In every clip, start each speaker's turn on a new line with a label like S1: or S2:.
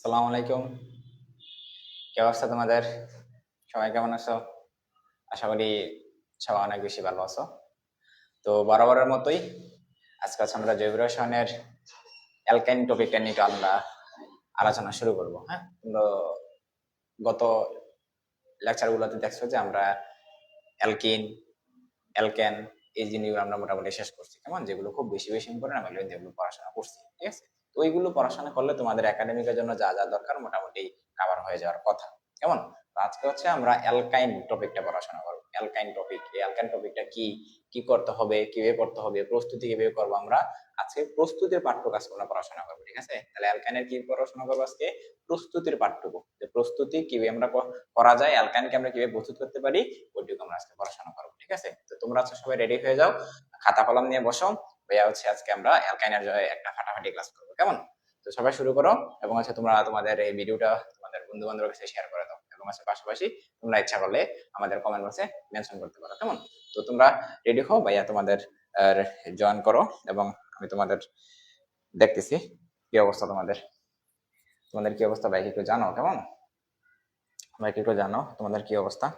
S1: আসসালামু আলাইকুম। কি অবস্থা তোমাদের? সবাই কেমন আছো? আশা করি সবাই অনেক বেশি ভালো আছো। তো বরাবরের মতোই আজকে আমরা জৈব রসায়নের অ্যালকাইন টপিকটা নিয়ে একটু আমরা আলোচনা শুরু করব। হ্যাঁ, তো গত লেকচারগুলোতে দেখছো যে আমরা অ্যালকিন, অ্যালকেন এই জিনিসগুলো আমরা মোটামুটি শেষ করছি। কেমন? যেগুলো খুব বেশি বেশি ইম্পর্টেন্ট আমরা যেগুলো পড়াশোনা করছি। ঠিক আছে? তো ওইগুলো পড়াশোনা করলে তোমাদের একাডেমিকের জন্য যা যা দরকার মোটামুটি কভার হয়ে যাওয়ার কথা। কেমন? তো আজকে আমরা অ্যালকাইন টপিকটা পড়াশোনা করব। অ্যালকাইন টপিক, এই অ্যালকাইন টপিকটা কি, কি করতে হবে, কিভাবে করতে হবে, প্রস্তুতি কিভাবে করবো আমরা আজকে প্রস্তুতির পাঠ্যক্রম আজকে আমরা পড়াশোনা করবো। ঠিক আছে? তাহলে অ্যালকাইনের কি পড়াশোনা করবো আজকে? প্রস্তুতির পাঠ্যক্রম, যে প্রস্তুতি কিভাবে আমরা করা যায়, অ্যালকাইনকে আমরা কিভাবে প্রস্তুত করতে পারি, ওইটুকু আমরা আজকে পড়াশোনা করবো। ঠিক আছে? তো তোমরা আজকে সবাই রেডি হয়ে যাও, খাতা কলম নিয়ে বসো। ভাইয়া আজকে আমরা অ্যালকাইনের একটা ফাটাফাটি ক্লাস করবো। কেমন? তো সবাই শুরু করো, এবং তোমরা তোমাদের এই ভিডিওটা তোমাদের বন্ধু বান্ধবের কাছে শেয়ার করে দাও, এবং পাশাপাশি তোমরা ইচ্ছা করলে আমাদের কমেন্ট বক্সে মেনশন করতে পারো। কেমন? তো তোমরা রেডি হও, ভাইয়া তোমাদের জয়েন করো, এবং আমি তোমাদের দেখতেছি কি অবস্থা তোমাদের। তোমাদের কি অবস্থা ভাই একটু জানো? কেমন ভাই একটু জানো তোমাদের কি অবস্থা?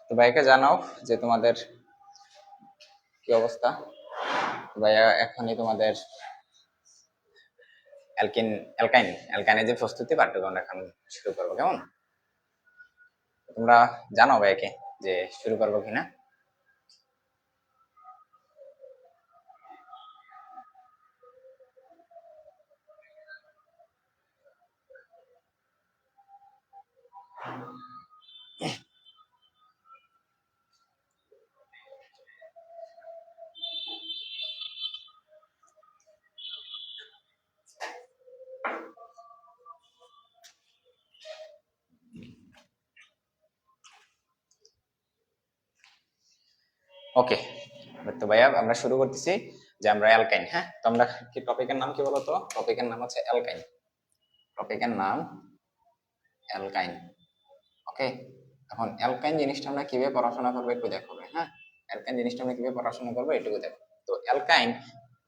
S1: তো ভাইকে জানাও যে তোমাদের কি অবস্থা। ভাইয়া এখনই তোমাদের অ্যালকাইনের যে প্রস্তুতি পাঠ্যক্রম এখন শুরু করবো। কেমন? তোমরা জানো ভাইকে যে শুরু করবো কিনা? ওকে, তো ভাইয়া আমরা শুরু করতেছি যে আমরা অ্যালকাইন। হ্যাঁ, তো আমরা কি টপিকের নাম কি বলতো? টপিকের নাম হচ্ছে অ্যালকাইন। টপিকের নাম অ্যালকাইন। ওকে, এখন অ্যালকাইন জিনিসটা আমরা কিভাবে পড়াশোনা করবো একটু দেখো। হ্যাঁ, অ্যালকাইন জিনিসটা আমরা কিভাবে পড়াশোনা করবো একটু দেখো। তো অ্যালকাইন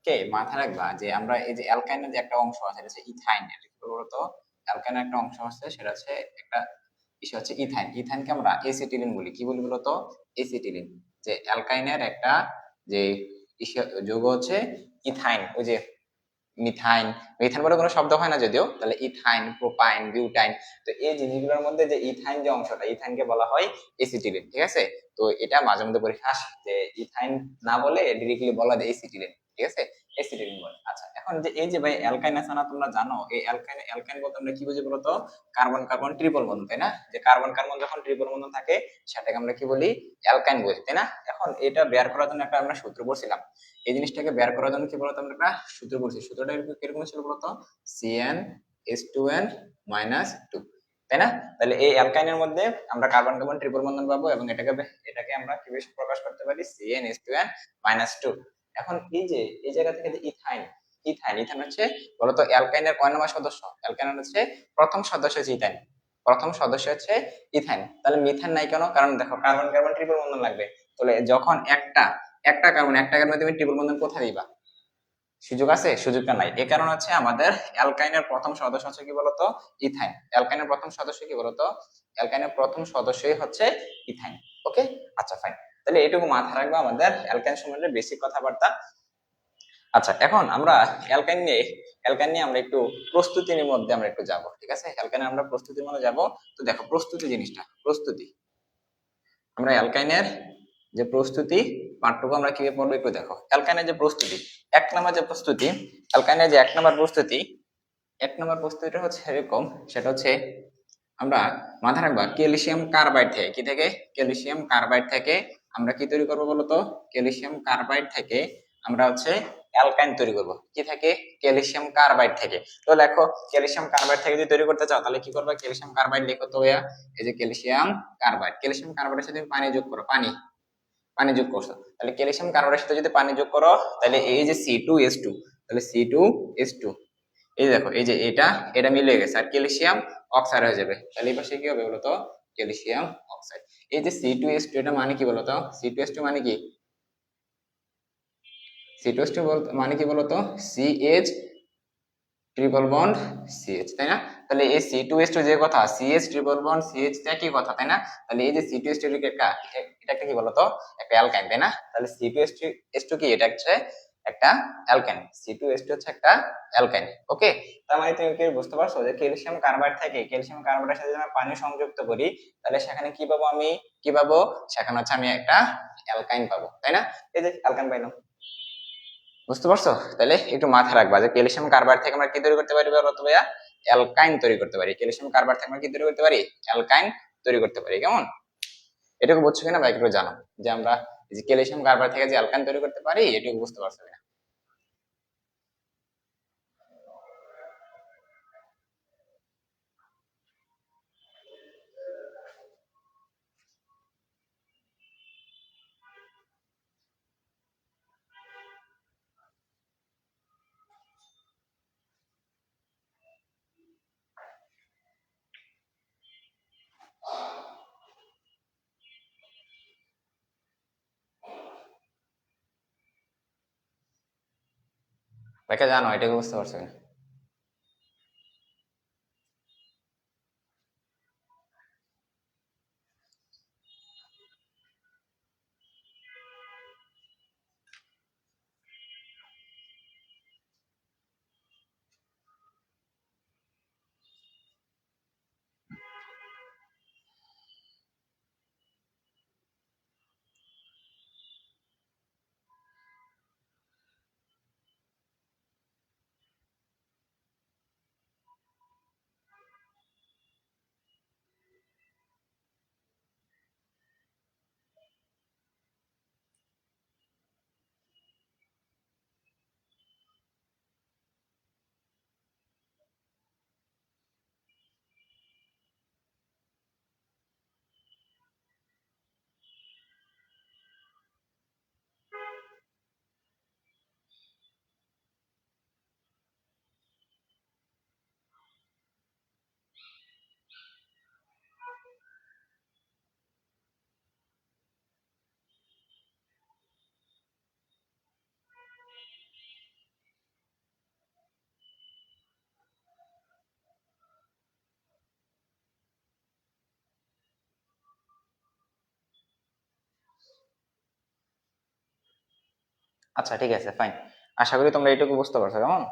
S1: কে মাথায় রাখবা যে আমরা এই যে অ্যালকাইনের যে একটা অংশ আছে, এটা হচ্ছে ইথাইন। এটা কি বলতো? অ্যালকাইনের একটা অংশ আছে, সেটা হচ্ছে একটা বিষয় হচ্ছে ইথাইন। ইথাইনকে আমরা এসিটিলিন বলি। কি বলি বলতো? এসিটিলিন। যে অ্যালকাইনের একটা যে যৌগ হচ্ছে ইথাইন, ওই যে মিথাইন, মিথাইন বলে কোনো শব্দ হয় না যদিও, তাহলে ইথাইন, প্রোপাইন, বিউটাইন। তো এই জিনিসগুলোর মধ্যে যে ইথাইন যে অংশটা, ইথাইনকে বলা হয় এসিটিলিন। ঠিক আছে? তো এটা মাঝে মধ্যে পরীক্ষা আসে যে ইথাইন না বলে ডিরেক্টলি বলা যায় এসিটিলিন। ঠিক আছে? এসিটিলিন বলে। আচ্ছা, এখন যে এই যে ভাই অ্যালকাইন আছে না, তোমরা জানো এই অ্যালকাইন, অ্যালকাইন বলতে আমরা কি বুঝি বলতো? কার্বন কার্বন ট্রিপল বন্ধন, তাই না? যে কার্বন কার্বন যখন ট্রিপল বন্ধন থাকে সেটাকে আমরা কি বলি? অ্যালকাইন বলি, তাই না? এখন এটা বের করার জন্য একটা আমরা সূত্র বলছিলাম। এই জিনিসটাকে বের করার জন্য কি বলতো? আমরা একটা সূত্র বলছি। সূত্রটা কিরকম ছিল বলতো? CnH2n-2, তাই না? তাহলে এই অ্যালকাইনের মধ্যে আমরা কার্বন কার্বন ট্রিপল বন্ধন পাবো, এবং এটাকে আমরা কি বেশি প্রকাশ করতে পারি? CnH2n-2। এখন এই যে এই জায়গা থেকে যে ইথাইন, ইথাইন ইথাইন হচ্ছে বলতো অ্যালকাইনের কয় নম্বর সদস্য? অ্যালকাইনের হচ্ছে প্রথম সদস্য হচ্ছে ইথাইন। প্রথম সদস্য হচ্ছে ইথাইন। তাহলে মিথাইন নাই কেন? কারণ দেখো কার্বন কার্বন ট্রিপল বন্ধন লাগবে। তাহলে যখন একটা একটা কার্বন তুমি ট্রিপল বন্ধন কোথায় দিবা? সুযোগ আছে? সুযোগটা নাই। এই কারণ হচ্ছে আমাদের অ্যালকাইনের প্রথম সদস্য হচ্ছে কি বলতো? ইথাইন। অ্যালকাইনের প্রথম সদস্য কি বলতো? অ্যালকাইনের প্রথম সদস্যই হচ্ছে ইথাইন। ওকে, আচ্ছা ফাইন। তাহলে এটুকু মাথায় রাখবো আমাদের অ্যালকাইন সম্বন্ধে বেসিক কথাবার্তা। আচ্ছা, এখন আমরা অ্যালকাইন নিয়ে আমরা একটু প্রস্তুতির মধ্যে আমরা একটু যাব। ঠিক আছে? অ্যালকাইনের আমরা প্রস্তুতির মধ্যে যাব। তো দেখো প্রস্তুতি জিনিসটা, প্রস্তুতি আমরা অ্যালকাইনের যে প্রস্তুতি পাঠটুকু আমরা কিভাবে পড়বো একটু দেখো। অ্যালকাইনের যে প্রস্তুতি, এক নম্বর যে প্রস্তুতি, অ্যালকাইনের যে এক নম্বর প্রস্তুতি, এক নম্বর প্রশ্নটা হচ্ছে এরকম, সেটা হচ্ছে আমরা মাথায় রাখবা ক্যালসিয়াম কার্বাইড থেকে কি থেকে ক্যালসিয়াম কার্বাইড থেকে আমরা কি তৈরি করবো বলতো, ক্যালসিয়াম কার্বাইড থেকে আমরা হচ্ছে অ্যালকাইন তৈরি করব। কি থেকে? ক্যালসিয়াম কার্বাইড থেকে। তো লেখো ক্যালসিয়াম কার্বাইড থেকে যদি তৈরি করতে চাও তাহলে কি করবে, ক্যালসিয়াম কার্বাইড লেখো তো ভাইয়া, এই যে ক্যালসিয়াম কার্বাইড, ক্যালসিয়াম কার্বাইডের সাথে তুমি পানি যোগ করো, পানি যোগ করছো, তাহলে ক্যালসিয়াম কার্বাইডের সাথে যদি পানি যোগ করো তাহলে এই যে C2H2, তাহলে C2H2, এই দেখো এই যে এটা মিলে গেছে আর ক্যালসিয়াম অক্সাইড হয়ে যাবে, তাহলে এই পাশে কি হবে বলতো, ক্যালসিয়াম অক্সাইড। এই যে C2H2 এটা মানে কি বলতো, C2H2 মানে কি, C2H2 মানে কি বলতো, CH ট্রিপল বন্ড CH, তাই না? তাহলে এই C2H2 যে কথা, CH ট্রিপল বন্ড CH টা কি কথা, তাই না? তাহলে এই যে C2H2 এটা একটা কি বলতো, একটা অ্যালকাইন, তাই না? তাহলে C2H2 কি, এটা হচ্ছে একটা অ্যালকাইন, C2H2 হচ্ছে একটা অ্যালকাইন। ওকে, তার মানে তুমি কি বুঝতে পারছো যে ক্যালসিয়াম কার্বাইড থেকে ক্যালসিয়াম কার্বাইডের সাথে যদি আমরা পানি সংযুক্ত করি তাহলে সেখানে কি পাবো, আমি কি পাবো, সেখানে হচ্ছে আমি একটা অ্যালকাইন পাবো, তাই না? এই যে অ্যালকাইন পাইলাম, বুঝতে পারছো? তাহলে একটু মাথায় রাখবা যে ক্যালসিয়াম কার্বাইড থেকে আমরা কি তৈরি করতে পারি বলতো ভাইয়া, অ্যালকাইন তৈরি করতে পারি। ক্যালসিয়াম কার্বাইড থেকে আমরা কি তৈরি করতে পারি, অ্যালকাইন তৈরি করতে পারি। কেমন, এটুকু বুঝছো কিনা ভাই একটু জানো, যে আমরা যে ক্যালসিয়াম কার্বাইড থেকে যে অ্যালকাইন তৈরি করতে পারি এটুকু বুঝতে পারছো কিনা? ভাইকে জানো এটুকু বুঝতে পারছো কিনা? আচ্ছা ঠিক আছে, ফাইন। আশা করি তোমরা এটুকু বুঝতে পারছো। কেমন,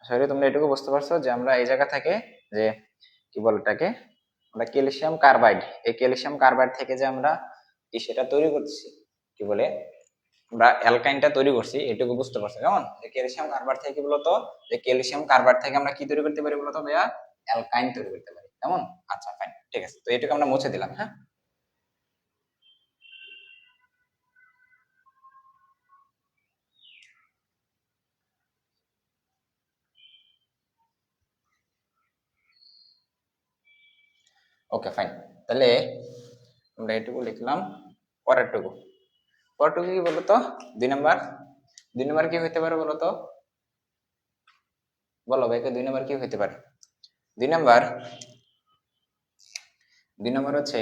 S1: আশা করি তোমরা এটুকু বুঝতে পারছো যে আমরা এই জায়গা থেকে যে কি বলে এটাকে, আমরা ক্যালসিয়াম কার্বাইড, এই ক্যালসিয়াম কার্বাইড থেকে যে আমরা কি সেটা তৈরি করছি, কি বলে, আমরা অ্যালকাইনটা তৈরি করছি, এটুকু বুঝতে পারছো। কেমন, যে ক্যালসিয়াম কার্বাইড থেকে কি বলতো, যে ক্যালসিয়াম কার্বাইড থেকে আমরা কি তৈরি করতে পারি বলতো ভাইয়া, অ্যালকাইন তৈরি করতে পারি। কেমন, আচ্ছা ফাইন, ঠিক আছে, তো এটুকু আমরা মুছে দিলাম। হ্যাঁ, ওকে ফাইন। তাহলে আমরা এটুকু লিখলাম। পরেরটুকু, পরেরটুকু কি বলতো, 2 নাম্বার, 2 নাম্বার কি হইতে পারে বলতো, বলো ভাইকে 2 নাম্বার কি হইতে পারে? 2 নাম্বার, 2 নাম্বার হচ্ছে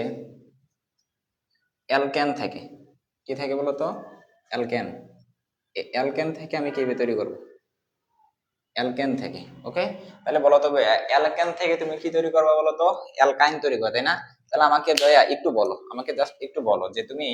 S1: অ্যালকেন থেকে, কি থেকে বলতো, অ্যালকেন। অ্যালকেন থেকে আমি কি তৈরি করব, অ্যালকেন থেকে। ওকে, তাহলে বলো তো অ্যালকেন থেকে তুমি কি তৈরি করবে বলো তো, অ্যালকাইন তৈরি করবে, তাই না? তাহলে আমাকে দয়া একটু বলো, আমাকে জাস্ট একটু বলো যে তুমি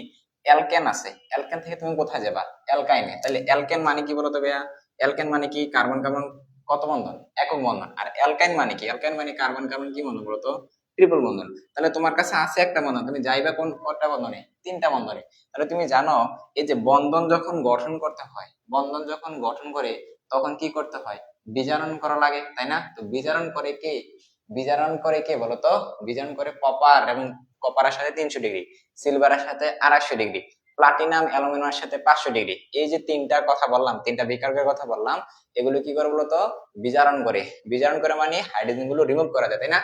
S1: অ্যালকেন আছে, অ্যালকেন থেকে তুমি কোথায় যাবা, অ্যালকাইনে। তাহলে অ্যালকেন মানে কি বলো তো ভাইয়া, অ্যালকেন মানে কি, কার্বন কার্বন কত বন্ধন, একক বন্ধন। আর অ্যালকাইন মানে কি, অ্যালকাইন মানে কার্বন কার্বন কি বন্ধন বলো তো, ট্রিপল বন্ধন। তাহলে তোমার কাছে আছে একটা বন্ধন, তুমি যাইবা কোন কয়টা বন্ধনে, 3টা বন্ধনে। তাহলে তুমি জানো এই যে বন্ধন যখন গঠন করতে হয়, বন্ধন যখন গঠন করে তখন কি করতে হয়, বিজারণ করা লাগে, তাই না? তো বিজারণ করে কে বলতো? বিজারণ করে কপার, এবং কপারের সাথে 300 ডিগ্রি, সিলভারের সাথে 250 ডিগ্রি, প্লাটিনাম অ্যালুমিনিয়ামের সাথে 500 ডিগ্রি। এই যে তিনটার কথা বললাম, তিনটা বিকারকের কথা বললাম, এগুলো কি করে বলতো? বিজারণ করে। বিজারণ করে মানে হাইড্রোজেন গুলো রিমুভ করা যায়, তাই না?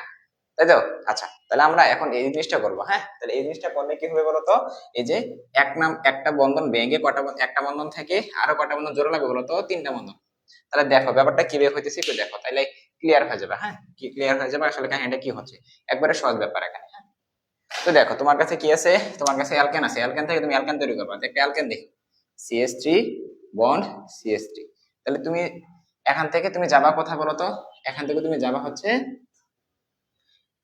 S1: তাই তো? আচ্ছা, তাহলে আমরা এখন এই জিনিসটা করবো। হ্যাঁ, তাহলে এই জিনিসটা করলে কি হবে বলতো? এই যে একটা বন্ধন ভেঙে একটা বন্ধন থেকে আরো কটা বন্ধন জোড়া লাগবে বলতো? 3টা বন্ধন। তাহলে দেখো ব্যাপারটা কি বের হইতেছে একটু দেখো, তাহলে ক্লিয়ার হয়ে যাবে। হ্যাঁ, কি ক্লিয়ার হয়ে যাবে আসলে কাহিনীটা কি হচ্ছে, একবারে সহজ ব্যাপার এখানে। হ্যাঁ, তো দেখো তোমার কাছে কি আছে, তোমার কাছে অ্যালকেন আছে, অ্যালকেন থেকে তুমি অ্যালকেন তৈরি করবে। একটা অ্যালকেন দেখি, CH3 বন্ড CH3। তাহলে তুমি এখান থেকে তুমি যাবা কোথায় বলো তো? এখান থেকে তুমি যাবা হচ্ছে,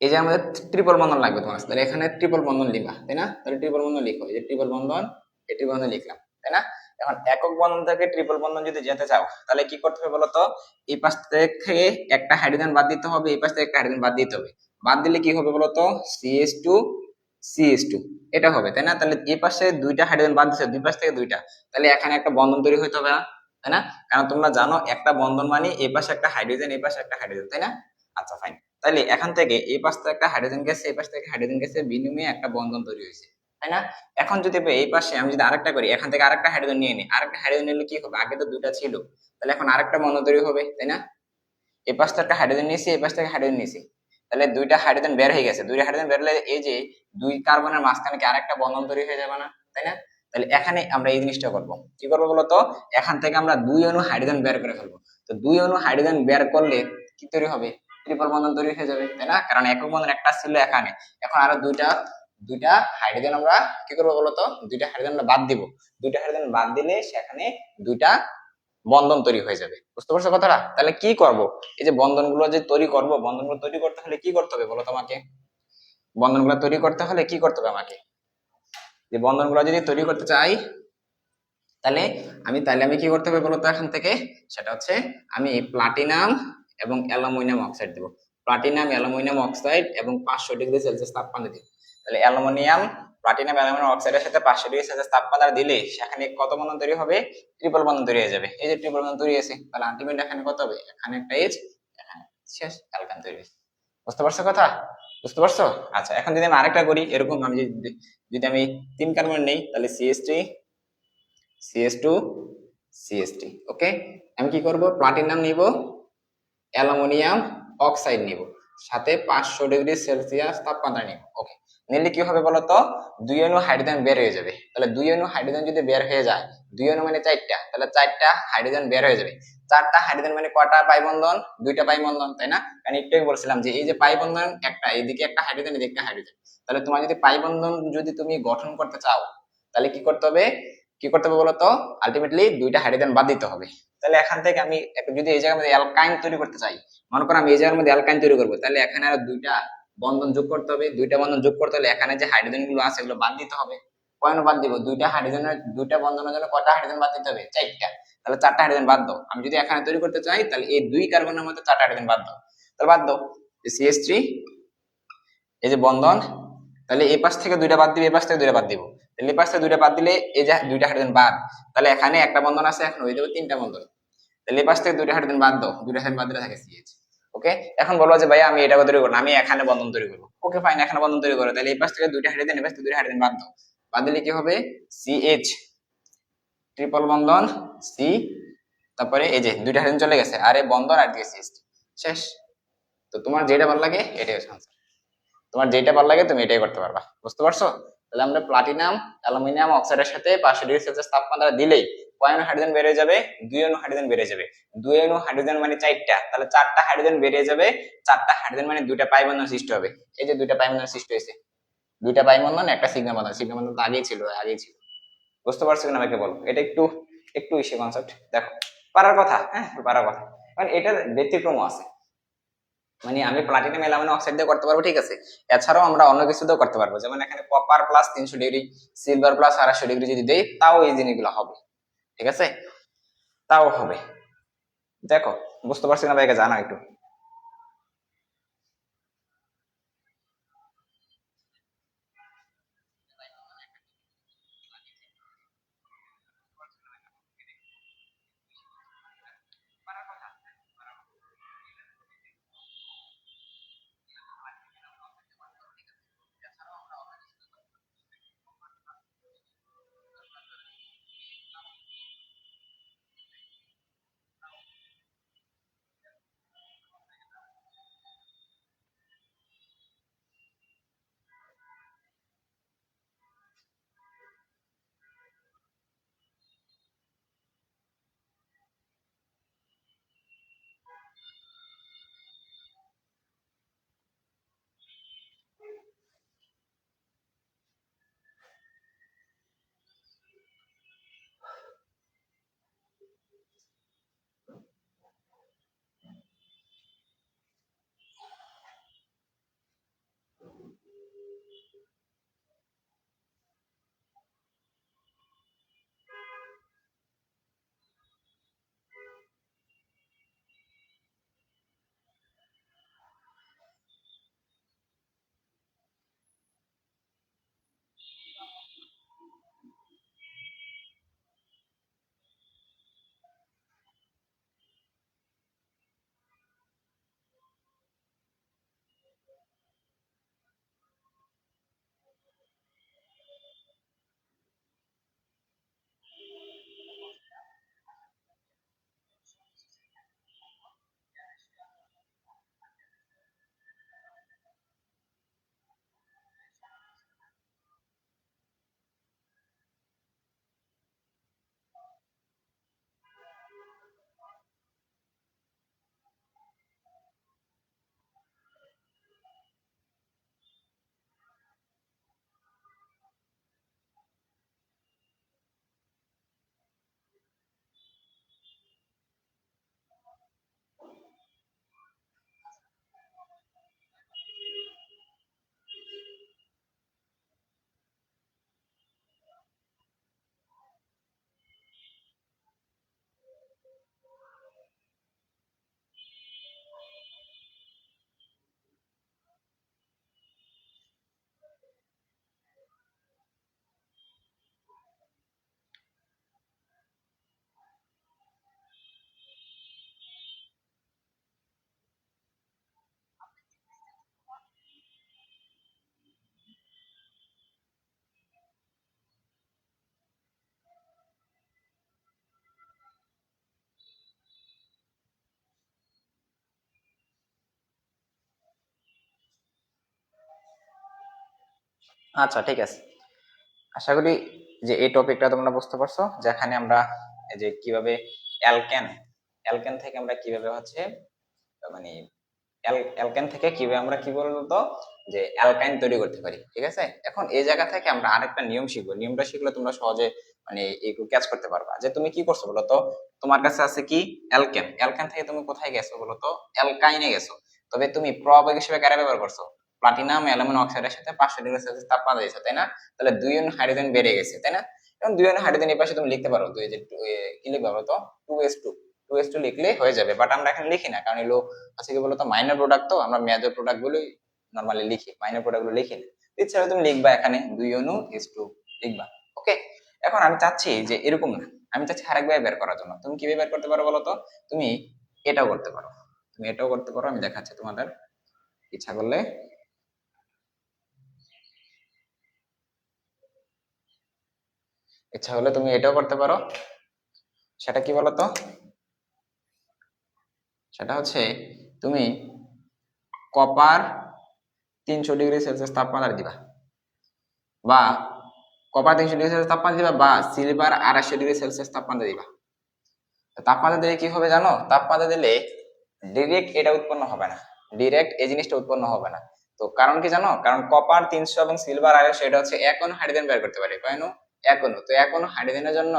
S1: এই যে আমাদের ট্রিপল বন্ধন লাগবে তোমার, তাহলে এখানে ট্রিপল বন্ধন লিখবা, তাই না? তাহলে ট্রিপল বন্ধন লিখো, এই যে ট্রিপল বন্ধন, এই ট্রিপল বন্ধন লিখলাম, তাই না? এখন একক বন্ধন থেকে ট্রিপল বন্ধন যদি যেতে চাও, তাহলে কি করতে হবে বলতো? এই পাশ থেকে একটা হাইড্রোজেন বাদ দিতে হবে, এই পাশ থেকে একটা হাইড্রোজেন বাদ দিতে হবে। বাদ দিলে কি হবে বলতো? CH2 CH2 এটা হবে, তাই না? তাহলে এই পাশে দুইটা হাইড্রোজেন বাদ দিচ্ছে, দুই পাশ থেকে দুইটা, তাহলে এখানে একটা বন্ধন তৈরি হইতে হবে না, তাই না? কারণ তোমরা জানো একটা বন্ধন মানে এই পাশে একটা হাইড্রোজেন, এই পাশে একটা হাইড্রোজেন, তাই না? আচ্ছা ফাইন। তাহলে এখান থেকে এই পাশ থেকে একটা হাইড্রোজেন গেছে, এই পাশ থেকে হাইড্রোজেন গেছে, বিনিময়ে একটা বন্ধন তৈরি হয়েছে, তাই না? এখন যদি এই পাশে আমি যদি আরেকটা করি, এখান থেকে আরেকটা হাইড্রোজেন নিয়ে নিই, আরেকটা হাইড্রোজেন নিলে কি হবে? আগে তো দুটা ছিল, তাহলে এখন আরেকটা বন্ধন তৈরি হবে, তাই না? এই পাশ থেকে একটা হাইড্রোজেন নিয়েছি, এই পাশ থেকে হাইড্রোজেন নিয়েছি, তাহলে দুইটা হাইড্রোজেন বের হয়ে গেছে। দুইটা হাইড্রোজেন বের হলে এই যে দুই কার্বনের মাঝখানে কি আরেকটা বন্ধন তৈরি হয়ে যাবে না, তাই না? তাহলে এখানে আমরা এই জিনিসটা করবো, কি করবো বলতো? এখান থেকে আমরা 2 অণু হাইড্রোজেন বের করে ফেলবো। তো 2 অণু হাইড্রোজেন বের করলে কি তৈরি হবে? ট্রিপল বন্ধন তৈরি হয়ে যাবে, তাই না? কারণ একক বন্ধন একটা ছিল এখানে, এখন আরো দুইটা দুইটা হাইড্রোজেন আমরা কি করবো বলতো? দুইটা হাইড্রোজেন আমরা বাদ দিব। দুইটা হাইড্রোজেন বাদ দিলে সেখানে দুইটা বন্ধন তৈরি হয়ে যাবে। বুঝতে পারছো কথাটা? তাহলে কি করব? এই যে বন্ধনগুলো যে তৈরি করব, বন্ধনগুলো তৈরি করতে হলে কি করতে হবে বলো তোমাকে? বন্ধনগুলো তৈরি করতে হলে কি করতে হবে আমাকে? যে বন্ধনগুলো যদি তৈরি করতে চাই, তাহলে আমি কি করতে হবে বলতো? এখান থেকে সেটা হচ্ছে আমি প্লাটিনাম এবং অ্যালুমিনিয়াম অক্সাইড দেবো। প্লাটিনাম অ্যালুমিনিয়াম অক্সাইড এবং 500 ডিগ্রি সেলসিয়াস তাপমাত্রা দিব। তাহলে প্লাটিনাম অ্যালুমিনিয়াম অক্সাইডের সাথে 500 ডিগ্রি সেলসিয়াস তাপমাত্রা দিলে সেখানে কত বন্ধন তৈরি হবে? ট্রিপল বন্ধন তৈরি হয়ে যাবে। এই যে ট্রিপল বন্ধন তৈরি হয়েছে, তাহলে আলটিমেট এখানে কত হবে? এখানে একটা এইচ, এখানে শেষ, অ্যালকান তৈরি হয়েছে। বুঝতে পারছো কথা? বুঝতে পারছো? আচ্ছা, এখন যদি আমি আরেকটা করি এরকম, আমি যদি 3 কার্বন নেই, তাহলে CH3 CH2 CH3। ওকে, আমি কি করব? প্লাটিনাম নিব, অ্যালুমিনিয়াম অক্সাইড নিব, সাথে 500 ডিগ্রি সেলসিয়াস তাপমাত্রা নিব। ওকে, নিলে কি হবে বলতো? 2 অণু হাইড্রোজেন বের হয়ে যাবে। তাহলে 2 অণু হাইড্রোজেন যদি বের হয়ে যায়, 2 অণু মানে 4টা, তাহলে 4টা হাইড্রোজেন বের হয়ে যাবে। 4টা হাইড্রোজেন মানে কটা পাই বন্ধন? 2টা পাই বন্ধন, তাই না? কারণ একটুই বলছিলাম যে এই যে পাই বন্ধন একটা, এইদিকে একটা হাইড্রোজেন, এদিকে একটা হাইড্রোজেন। তাহলে তোমার যদি পাই বন্ধন যদি তুমি গঠন করতে চাও, তাহলে কি করতে হবে? কি করতে হবে বলতো? আলটিমেটলি 2টা হাইড্রোজেন বাদ দিতে হবে। তাহলে এখান থেকে আমি যদি এই জায়গার মধ্যে অ্যালকাইন তৈরি করতে চাই, মনে করো আমি এই জায়গার মধ্যে অ্যালকাইন তৈরি করবো, তাহলে এখানে আরো 2টা বন্ধন যোগ করতে হবে। 2টা বন্ধন যোগ করতে হলে এখানে যে হাইড্রোজেন গুলো আছে এগুলো বাদ দিতে হবে। কয়ন বাদ দিব? 2টা বন্ধনের জন্য কটা হাইড্রোজেন বাদ দিতে হবে? 4টা। তাহলে 4টা হাইড্রোজেন বাদ দাও। আমি যদি এখানে তৈরি করতে চাই, তাহলে এই 2 কার্বনের মধ্যে 4টা হাইড্রোজেন বাদ দাও। তাহলে বাদ দাও, CH3, এই যে বন্ধন, তাহলে এই পাশ থেকে 2টা বাদ দিবে, এই পাশ থেকে 2টা বাদ দিব। তাহলে এই পাশ থেকে 2টা বাদ দিলে এই যে 2টা হাইড্রোজেন বাদ, তাহলে এখানে একটা বন্ধন আছে, এখন হয়ে যাবে 3টা বন্ধন। তাহলে এই পাশ থেকে 2টা হাইড্রোজেন বাদ দাও, 2টা হাইড্রোজেন বাদ দিলে থাকে CH। ওকে, এখন বলো যে ভাই আমি এটা তৈরি করবো না, আমি এখানে বন্ধন তৈরি করবো। ওকে ফাইন, এখানে বন্ধন তৈরি করো। তাহলে এই পাশ থেকে 2টা হাইড্রোজেন, এই পাশ থেকে 2টা হাইড্রোজেন বাদ দাও। বাদ দিলে কি হবে? CH, ট্রিপল বন্ধন C, তারপরে এই যে 2টা হাইড্রোজেন চলে গেছে, আর এই বন্ধন আর দিয়ে CH শেষ। তো তোমার যেটা ভালো লাগে এটাই হচ্ছে আনসার। তোমার যেটা ভালো লাগে তুমি এটাই করতে পারবা। বুঝতে পারছো? তাহলে আমরা প্লাটিনাম অ্যালুমিনিয়াম অক্সাইডের সাথে 500 ডিগ্রি সেলসিয়াস তাপমাত্রা দিলেই কয় অণু হাইড্রোজেন বেড়ে যাবে? 2 অণু হাইড্রোজেন বেড়ে যাবে। 2 অণু হাইড্রোজেন মানে 4টা, তাহলে 4টা হাইড্রোজেন বেড়ে যাবে। 4টা হাইড্রোজেন মানে 2টা পাই বন্ধন সৃষ্টি হবে। এই যে 2টা পাই বন্ধন সৃষ্টি হয়েছে, 2টা পাই বন্ধন, একটা সিগমা বন্ধন। সিগমা বন্ধন তো আগেই ছিল। বুঝতে পারছো কিনা আমাকে বলো? এটা একটু একটু ইসে কনসেপ্ট, দেখো পারার কথা, হ্যাঁ পারার কথা, কারণ এটার ব্যতিক্রম আছে। মানে আমি প্লাটিনাম অ্যালুমিনিয়াম অক্সাইড দিয়ে করতে পারবো, ঠিক আছে, এছাড়াও আমরা অন্য কিছু দিয়েও করতে পারবো। যেমন এখানে copper plus 300 degree, silver plus 250 degree যদি দেই, তাও এই জিনিসগুলো হবে, ঠিক আছে, তাও হবে। দেখো বুঝতে পারছি না ভাইকে, জানা একটু। আচ্ছা ঠিক আছে, আশা করি যে এই টপিকটা তোমরা বুঝতে পারছো, যেখানে আমরা এই যে কিভাবে অ্যালকেন অ্যালকেন থেকে আমরা কিভাবে হচ্ছে মানে অ্যালকেন থেকে কিভাবে আমরা কি বলতো যে অ্যালকাইন তৈরি করতে পারি। ঠিক আছে, এখন এই জায়গা থেকে আমরা আরেকটা নিয়ম শিখবো, নিয়মটা শিখলে তোমরা সহজে মানে একটু ক্যাচ করতে পারবা। যে তুমি কি করছো বলো তো, তোমার কাছে আছে কি অ্যালকেন, অ্যালকেন থেকে তুমি কোথায় গেছো বলো তো, অ্যালকাইনে গেছো। তবে তুমি প্রভাবক হিসেবে কারা ব্যবহার করছো, প্লাটিনাম অ্যালুমিনিয়াম অক্সাইডের সাথে 500 ডিগ্রি সেলসিয়াস তাপমাত্রা দিয়েছো, তাই না? তাহলে 2 হাইড্রোজেন বেড়ে গেছে, তাই না? এখন 2 হাইড্রোজেন এই পাশে তুমি লিখতে পারো, দুই যে কি লিখবে বলো তো, 2s2, 2s2 লিখলে হয়ে যাবে। বাট আমরা এখানে লিখি না, কারণ এগুলো আছে কি বলতো মাইনর প্রোডাক্ট, তো আমরা মেজর প্রোডাক্ট গুলোই নরমালি লিখি, মাইনর প্রোডাক্ট গুলো লিখি না। ইচ্ছা হলে তুমি লিখবা এখানে 2 অনু s2 লিখবা। ওকে, এখন আমি চাচ্ছি যে এরকম না, আমি চাচ্ছি আরেকভাবে বের করার জন্য। তুমি কিভাবে বের করতে পারো বলো তো, তুমি এটাও করতে পারো, তুমি এটাও করতে পারো, আমি দেখাচ্ছি তোমাদের ইচ্ছা করলে। ইচ্ছা হলে তুমি এটাও করতে পারো। সেটা কি বলতো, সেটা হচ্ছে তুমি কপার 300 ডিগ্রি সেলসিয়াস তাপমাত্রা দিবা, বা কপার 300 ডিগ্রি সেলসিয়াস তাপমাত্রা দিবা, বা সিলভার 250 ডিগ্রি সেলসিয়াস তাপমাত্রা দিবা। তাপমাত্রা দিলে কি হবে জানো, তাপমাত্রা দিলে ডিরেক্ট এটা উৎপন্ন হবে না, ডিরেক্ট এই জিনিসটা উৎপন্ন হবে না। তো কারণ কি জানো, কারণ কপার 300 এবং সিলভার 250 এটা হচ্ছে এক অণু হাইড্রোজেন বের করতে পারে, কয় অণু, এক অণু। তো এক অণু হাইড্রোজেনের জন্য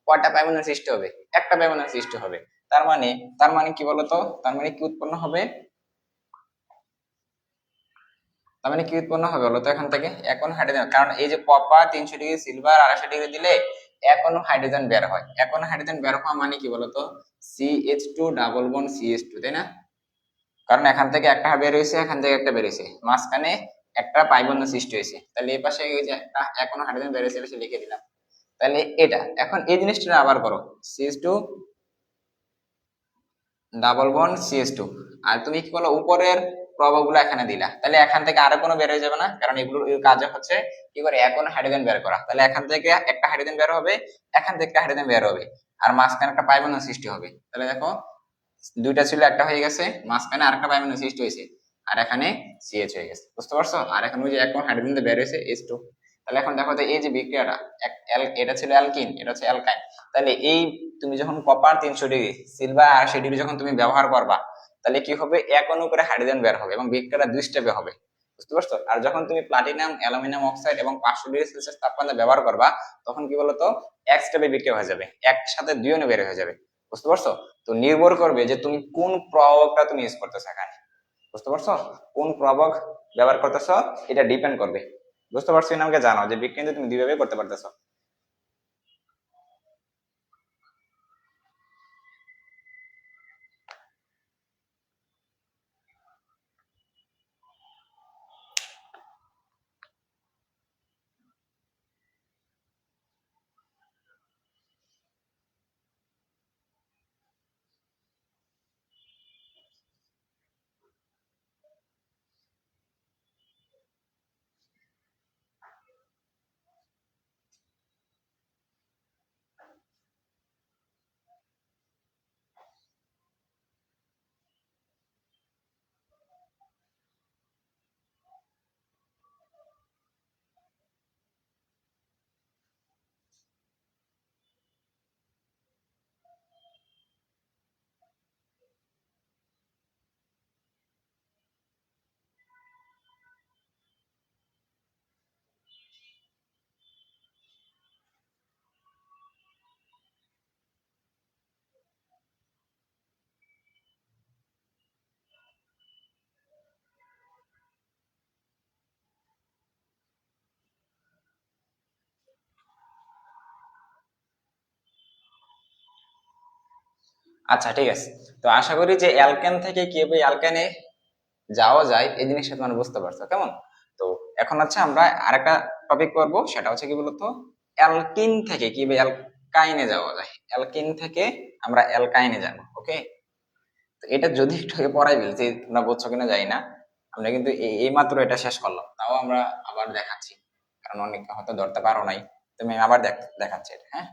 S1: কয়টা পারমাণবিক সৃষ্টি হবে, একটা পারমাণবিক সৃষ্টি হবে। তার মানে, তার মানে কি বলতো, তার মানে কি উৎপন্ন হবে, তার মানে কি উৎপন্ন হবে বলতো এখান থেকে, এক অণু হাইড্রোজেন। কারণ এই যে কপার 300 ডিগ্রি, সিলভার 250 ডিগ্রি দিলে এক অণু হাইড্রোজেন বের হয়। এক অণু হাইড্রোজেন বের হওয়া মানে কি বলতো, CH2 ডাবল বন্ড CH2, তাই না? কারণ এখান থেকে একটা বের হয়েছে, এখান থেকে একটা বের হয়েছে, মাঝখানে একটা পাই বন্ধন সৃষ্টি হয়েছে। তাহলে এই পাশে এই যে একটা এখনো হাইড্রোজেন বের হয়েছে, সে লিখে দিলাম। তাহলে এটা এখন এই জিনিসটা আবার করো, CH2 ডাবল বন্ড CH2, আর তুমি কি করলো উপরের প্রভাবগুলো এখানে দিলা। তাহলে এখান থেকে আরো কোনো বের হয়ে যাবে না, কারণ এগুলোর কাজ হচ্ছে কি করে এখন হাইড্রোজেন বের করা। তাহলে এখান থেকে একটা হাইড্রোজেন বের হবে, এখান থেকে একটা হাইড্রোজেন বের হবে, আর মাঝখানে একটা পাই বন্ধন সৃষ্টি হবে। তাহলে দেখো দুইটা ছিল, একটা হয়ে গেছে, মাঝখানে আরেকটা পারমাণবিক সৃষ্টি হয়েছে, আর এখানে CH হয়ে গেছে, বুঝতে পারছো? আর এখন ওই যে এখন হাইড্রোজেন বের হয়েছে H2। তাহলে এখন দেখো যে এই যে বিক্রিয়াটা, এটা ছিল অ্যালকিন, এটা হচ্ছে অ্যালকাইন। তাহলে এই তুমি যখন কপার 300 ডিগ্রি, সিলভার 250 ডিগ্রি যখন তুমি ব্যবহার করবা, তাহলে কি হবে, এক অণু করে হাইড্রোজেন বের হবে এবং বিক্রিয়াটা দুই স্টেপে হবে, বুঝতে পারছো? আর যখন তুমি প্লাটিনাম অ্যালুমিনিয়াম অক্সাইড এবং 500 ডিগ্রি সেলসিয়াস তাপমাত্রা ব্যবহার করবা, তখন কি বলতো এক স্টেপে বিক্রিয়া হয়ে যাবে, একসাথে দুই অণু বের হয়ে যাবে, বুঝতে পারছো? তো নির্ভর করবে যে তুমি কোন প্রভাবকটা তুমি ইউজ করতেছো এখানে, বুঝতে পারছো? কোন প্রভাবক ব্যবহার করতেছো এটা ডিপেন্ড করবে, বুঝতে পারছো? আমাকে জানাও যে বিজ্ঞানী তুমি দুইভাবে করতে পারতেছো। আচ্ছা ঠিক আছে, তো আশা করি যে অ্যালকেন থেকে কিভাবে অ্যালকেনে যাওয়া যায় এই জিনিসটা তোমরা বুঝতে পারছো, কেমন? তো এখন হচ্ছে আমরা আরেকটা টপিক করবো, সেটা হচ্ছে কি বলতো, অ্যালকিন থেকে কিভাবে অ্যালকাইনে যাওয়া যায়, অ্যালকিন থেকে আমরা অ্যালকাইনে যাবো। ওকে, তো এটা যদি একটু আগে পড়াই ফেলছি, তোমরা বুঝছো কিনা জানি না। আমরা কিন্তু এই মাত্র এটা শেষ করলাম, তাও আমরা আবার দেখাচ্ছি, কারণ অনেক হয়তো ধরতে পারো নাই। তুমি আবার দেখাচ্ছি এটা, হ্যাঁ।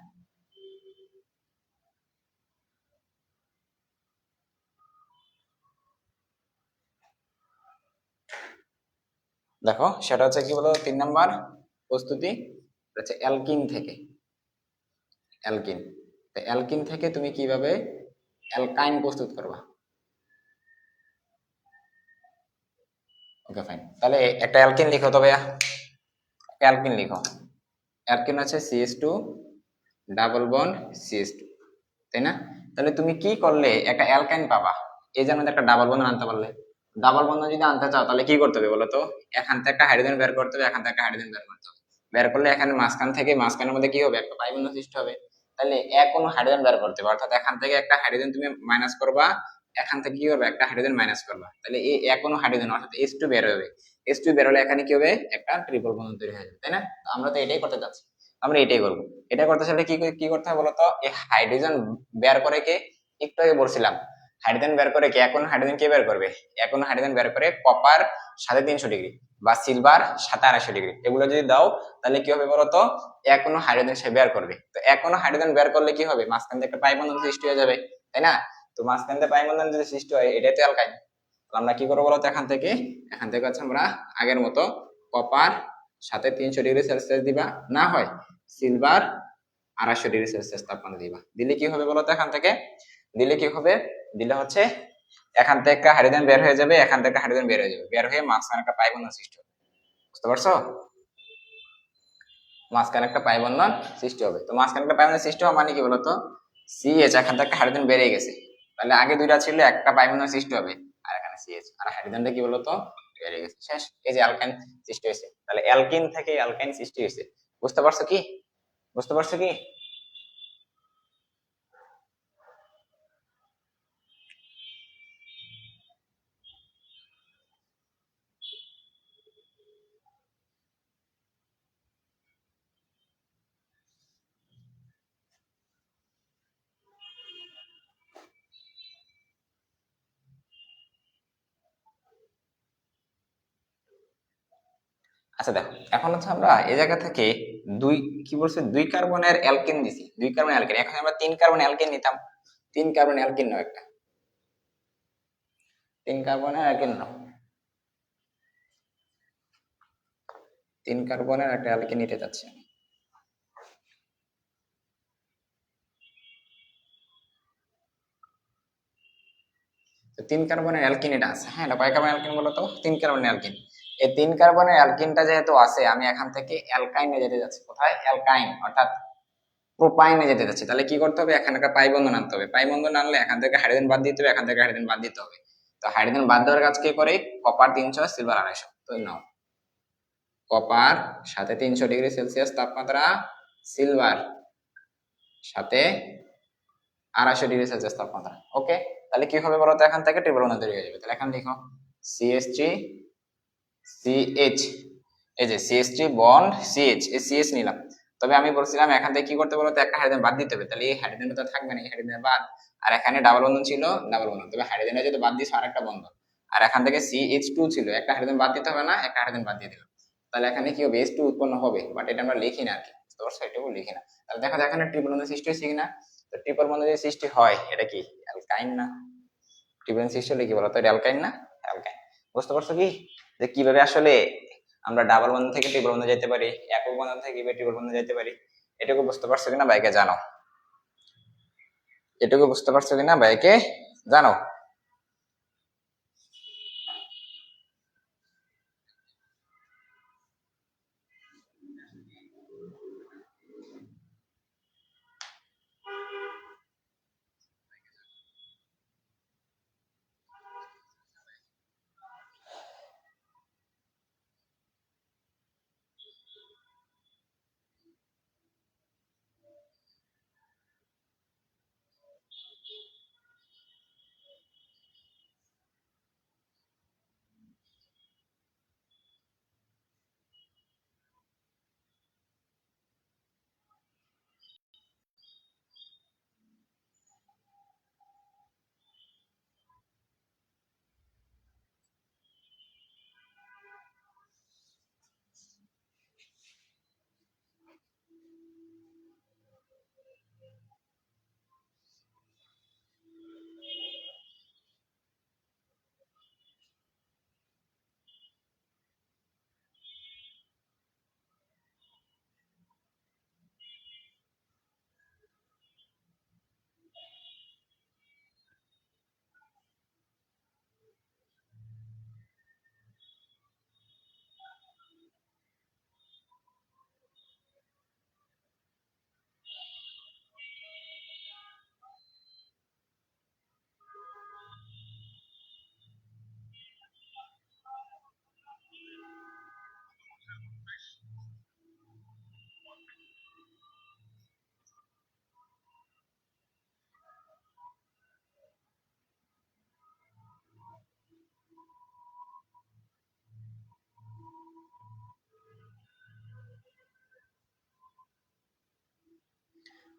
S1: দেখো সেটা হচ্ছে কি বলো, 3 নাম্বার প্রস্তুতি হচ্ছে অ্যালকিন থেকে। অ্যালকিন, তো অ্যালকিন থেকে তুমি কিভাবে অ্যালকাইন প্রস্তুত করবা। ওকে ফাইন, তাহলে একটা অ্যালকিন লিখো তো ভাইয়া, অ্যালকিন লিখো। অ্যালকিন হচ্ছে CH2 ডাবল বন্ড CH2, তাই না? তাহলে তুমি কি করলে একটা অ্যালকাইন পাবা, এই যে আমাদের একটা ডাবল বন্ধন আনতে পারলে। ডাবল বন্ধন যদি আনতে চাও তাহলে কি করতে হবে বলো তো, এখান থেকে একটা হাইড্রোজেন বের করতে হবে, এখান থেকে একটা হাইড্রোজেন বের করতে হবে। বের করলে এখানে মাঝখান থেকে, মাঝখানের মধ্যে কি হবে, একটা পাই বন্ধন সৃষ্টি হবে। তাহলে এক কোনো হাইড্রোজেন বের করতে হবে, অর্থাৎ এখান থেকে একটা হাইড্রোজেন তুমি মাইনাস করবা, এখান থেকে কি হবে, একটা হাইড্রোজেন মাইনাস করবা, তাহলে এই এক কোনো হাইড্রোজেন অর্থাৎ H2 বের হবে। H2 বের হলে এখানে কি হবে, একটা ট্রিপল বন্ধন তৈরি হয়ে যাবে, তাই না? তো আমরা তো এটাই করতে চাচ্ছি, আমরা এটাই করবো। এটা করতে চাইলে কি করতে হবে বলতো, এই হাইড্রোজেন বের করে কে, একটু আগে বলছিলাম, হাইড্রোজেন বের করে কে, এখন হাইড্রোজেন কে বের করবে, এখন হাইড্রোজেন বের করে কপার 350 ডিগ্রি বা সিলভার 250 ডিগ্রি, এগুলো যদি দাও তাহলে কি হবে বলতো, এখনো হাইড্রোজেন সে বের করবে। তো এখনো হাইড্রোজেন বের করলে কি হবে, মাঝখান থেকে একটা পাই বন্ধন সৃষ্টি হয়ে যাবে, তাই না? তো মাঝখান থেকে পাই বন্ধন যদি সৃষ্টি হয়, এটাই তো অ্যালকাইন। আমরা কি করবো বলতো, এখান থেকে হচ্ছে আমরা আগের মতো কপার সাথে 300 ডিগ্রি সেলসিয়াস দিবা, না হয় সিলভার 250 ডিগ্রি সেলসিয়াস তাপমাত্রা দিবা। দিলে কি হবে বলতো, এখান থেকে দিলে কি হবে, দিলে হচ্ছে এখান থেকে হাইড্রোজেন বের হয়ে যাবে, এখান থেকে হাইড্রোজেন বের হয়ে যাবে, বের হয়ে মাঝখানে একটা পাই বন্ধন সৃষ্টি হবে। বুঝতে পারছো? মাঝখানে একটা পাই বন্ধন সৃষ্টি হবে। তো মাঝখানে একটা পাই বন্ধন সৃষ্টি হওয়া মানে কি বলতো, CH এখান থেকে হাইড্রোজেন বেড়ে গেছে, তাহলে আগে দুইটা ছিল, একটা পাই বন্ধন সৃষ্টি হবে, আর এখানে CH আর হাইড্রোজেনটা কি বলতো বেড়ে গেছে, শেষ। এই যে অ্যালকাইন সৃষ্টি হয়েছে, তাহলে অ্যালকিন থেকে অ্যালকাইন সৃষ্টি হয়েছে। বুঝতে পারছো কি? বুঝতে পারছো কি? আচ্ছা দেখো, এখন হচ্ছে আমরা এই জায়গা থেকে দুই, কি বলছে, 2 কার্বনের অ্যালকেন দিছি, 2 কার্বন অ্যালকেন, এখন আমরা 3 কার্বন অ্যালকেন নিতাম। 3 কার্বন অ্যালকেন নাও একটা, 3 কার্বনের অ্যালকেন নাও, 3 কার্বনের একটা অ্যালকেন নিতে যাচ্ছি। তো 3 কার্বনের অ্যালকিন এটা আছে, হ্যাঁ, এটা কয় কার্বন অ্যালকিন বলো তো, 3 কার্বনের অ্যালকিন। এই 3 কার্বনের অ্যালকিনটা যেহেতু আছে, আমি এখান থেকে অ্যালকাইনে যেতে যাচ্ছি, কোথায়, অ্যালকাইন অর্থাৎ প্রোপাইনে যেতে যাচ্ছি। তাহলে কি করতে হবে, এখানে একটা পাই বন্ধন আনতে হবে, পাই বন্ধন আনলে এখান থেকে হাইড্রোজেন বাদ দিতে হবে, এখান থেকে হাইড্রোজেন বাদ দিতে হবে। তো হাইড্রোজেন বাদ দেওয়ার কাজ কে করে, কপার 300 সিলভার 250। তো নাও, কপার সাথে 300 ডিগ্রি সেলসিয়াস তাপমাত্রা, সিলভার সাথে 250 ডিগ্রি সেলসিয়াস তাপমাত্রা। ওকে, তাহলে কি হবে বলতো, এখান থেকে ট্রিপল বন্ধন তৈরি হয়ে যাবে। তাহলে এখানে লিখো CH3 CH, এই যে CH3 বন্ড CH, এই CH নিলাম। তবে আমি বলছিলাম এখান থেকে কি করতে বলতো, একটা হাইড্রোজেন বাদ দিতে হবে, তাহলে এই হাইড্রোজেনটা তো থাকবে না, এই হাইড্রোজেন বাদ। আর এখানে ডাবল বন্ধন ছিল, ডাবল বন্ধন, তবে হাইড্রোজেনটা যেহেতু বাদ দিয়েছে আরেকটা বন্ধন। আর এখান থেকে CH2 ছিল, একটা হাইড্রোজেন বাদ দিতে হবে না, একটা হাইড্রোজেন বাদ দিয়ে দিলাম। তাহলে এখানে কি হবে, H2 উৎপন্ন হবে, বাট এটা আমরা লিখি না আর কি, তোর সাইডেও লিখি না। তাহলে দেখা যায় এখানে ট্রিপল বন্ধন সৃষ্টি হয়েছে কিনা। তো ট্রিপল বন্ধন যদি সৃষ্টি হয়, এটা কি অ্যালকাইন না? ট্রিপল বন্ধন সৃষ্টি হলে কি বলতো, এটা অ্যালকাইন না? অ্যালকাইন। বুঝতে পারছো কি, যে কিভাবে আসলে আমরা ডাবল বন্ধন থেকে ট্রিপল বন্ধনে যেতে পারি, একক বন্ধন থেকে কিভাবে ট্রিপল বন্ধনে যেতে পারি, এটুকু বুঝতে পারছো কিনা ভাইকে জানো, এটুকু বুঝতে পারছো কিনা ভাইকে জানো।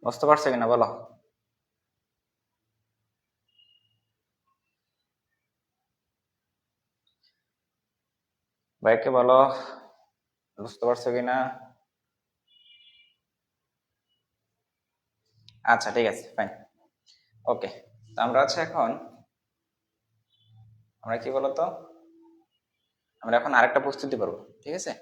S1: বুঝতে পারছো কিনা বলো? ভাইকে বলো বুঝতে পারছো কিনা। আচ্ছা ঠিক আছে, ফাইন, ওকে। তো আমরা হচ্ছে এখন আমরা কি বলতো, আমরা এখন আরেকটা প্রস্তুতি পড়বো, ঠিক আছে?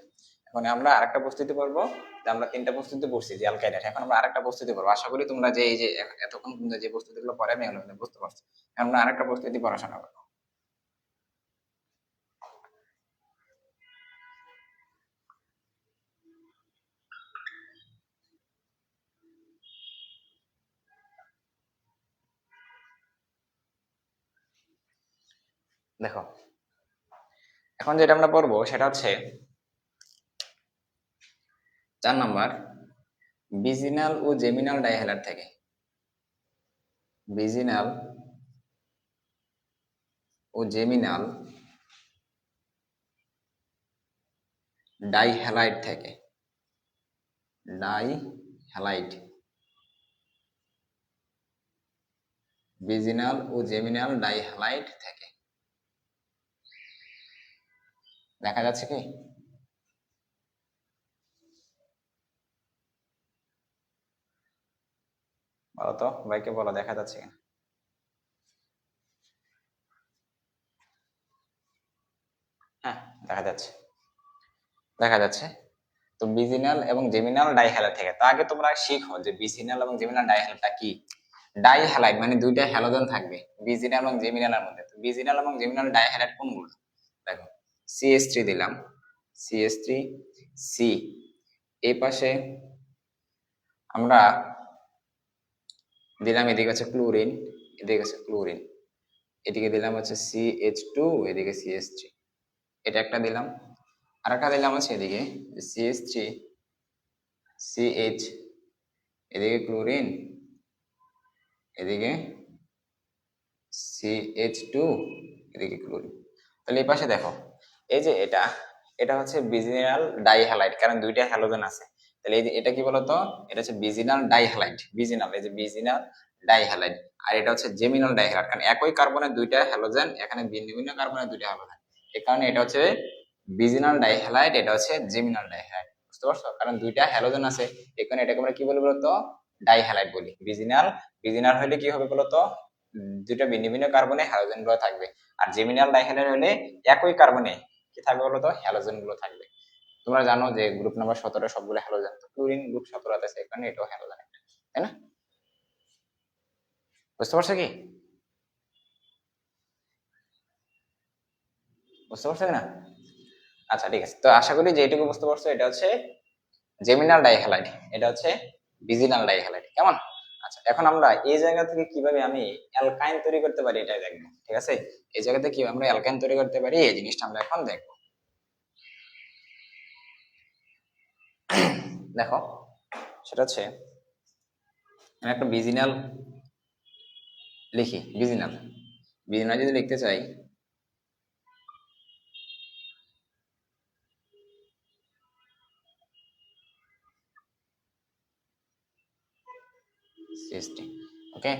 S1: এখন আমরা আরেকটা প্রস্তুতি পড়বো। যে আমরা তিনটা প্রস্তুতি পড়ছি যে অ্যালকাইডের, এখন আমরা আরেকটা প্রস্তুতি পড়বো। আশা করি তোমরা যে এই যে এতক্ষণ পর্যন্ত যে প্রস্তুতিগুলো পড়ে আমি এগুলো কিন্তু বুঝতে পারছি। এখন আমরা আরেকটা প্রস্তুতি পড়াশোনা করবো। দেখো, এখন যেটা আমরা পড়বো সেটা হচ্ছে 4 নাম্বার, বিজিনাল ও জেমিনাল ডাইহ্যালাইড থেকে। বিজিনাল ও জেমিনাল ডাইহ্যালাইড থেকে। ডাইহ্যালাইড, বিজিনাল ও জেমিনাল ডাইহ্যালাইড থেকে। দেখা যাচ্ছে কি? বলো তো, ভাইকে বলো দেখা যাচ্ছে কিনা। হ্যাঁ, দেখা যাচ্ছে, দেখা যাচ্ছে। তো বিজিনাল এবং জেমিনাল ডাইহ্যালাইড থেকে। তো আগে তোমরা শিখো যে বিজিনাল এবং জেমিনাল ডাইহ্যালাইডটা কি। ডাইহ্যালাইড মানে দুইটা হ্যালোজেন থাকবে বিজিনাল এবং জেমিনালের মধ্যে। তো বিজিনাল এবং জেমিনাল ডাইহ্যালাইড কোনগুলো? দেখো, CH3 দিলাম, CH3 সি। এই পাশে আমরা দিলাম, এদিকে হচ্ছে ক্লোরিন, এদিকে হচ্ছে ক্লোরিন, এদিকে দিলাম হচ্ছে CH2, এদিকে CH3, এটা একটা দিলাম। আর একটা দিলাম হচ্ছে এদিকে CH3 CH, এদিকে ক্লোরিন, এদিকে CH2, এদিকে ক্লোরিন। তাহলে এই পাশে দেখো, এই যে এটা এটা হচ্ছে বিজিনাল ডাইহ্যালাইড, কারণ দুইটা হ্যালোজেন আছে। তাহলে এই যে এটা কি বলতো, এটা হচ্ছে বিজিনাল ডাইহ্যালাইড, বিজিনাল, এই যে বিজিনাল ডাইহ্যালাইড। আর এটা হচ্ছে জেমিনাল ডাইহ্যালাইড, কারণ একই কার্বনের দুইটা হ্যালোজেন, এখানে ভিন্ন ভিন্ন কার্বনের দুইটা হ্যালোজেন, এই কারণে এটা হচ্ছে বিজিনাল ডাইহ্যালাইড, এটা হচ্ছে জেমিনাল ডাইহ্যালাইড। বুঝতে পারছো? কারণ দুইটা হ্যালোজেন আছে, এখানে এটাকে আমরা কি বলি বলতো, ডাইহ্যালাইড বলি। বিজিনাল, বিজিনাল হলে কি হবে বলতো, দুইটা ভিন্ন ভিন্ন কার্বনে হ্যালোজেন গুলো থাকবে। আর জেমিনাল ডাইহ্যালাইড হলে একই কার্বনে কি থাকবে বলতো, হ্যালোজেন গুলো থাকবে। তোমরা জানো যে গ্রুপ নাম্বার 17 সবগুলো হ্যালোজেন, ক্লোরিন গ্রুপ 17 আছে, এখানে এটাও হ্যালোজেন, তাই না? বুঝতে পারছো কি? বুঝতে পারছো না? আচ্ছা ঠিক আছে, তো আশা করি যে এটুকু বুঝতে পারছো। এটা হচ্ছে জেমিনাল ডাইহ্যালাইড, এটা হচ্ছে বিজিনাল ডাইহ্যালাইড, কেমন? আচ্ছা, এখন আমরা এই জায়গা থেকে কিভাবে আমি অ্যালকাইন তৈরি করতে পারি এটা দেখবো, ঠিক আছে? এই জায়গা থেকে কিভাবে আমরা অ্যালকাইন তৈরি করতে পারি এই জিনিসটা আমরা এখন দেখবো। দেখো, সেটা হচ্ছে আমি একটা বিজিনাল লিখি। বিজিনাল, বিজিনাল যদি লিখতে চাই, সিএসটি, ওকে।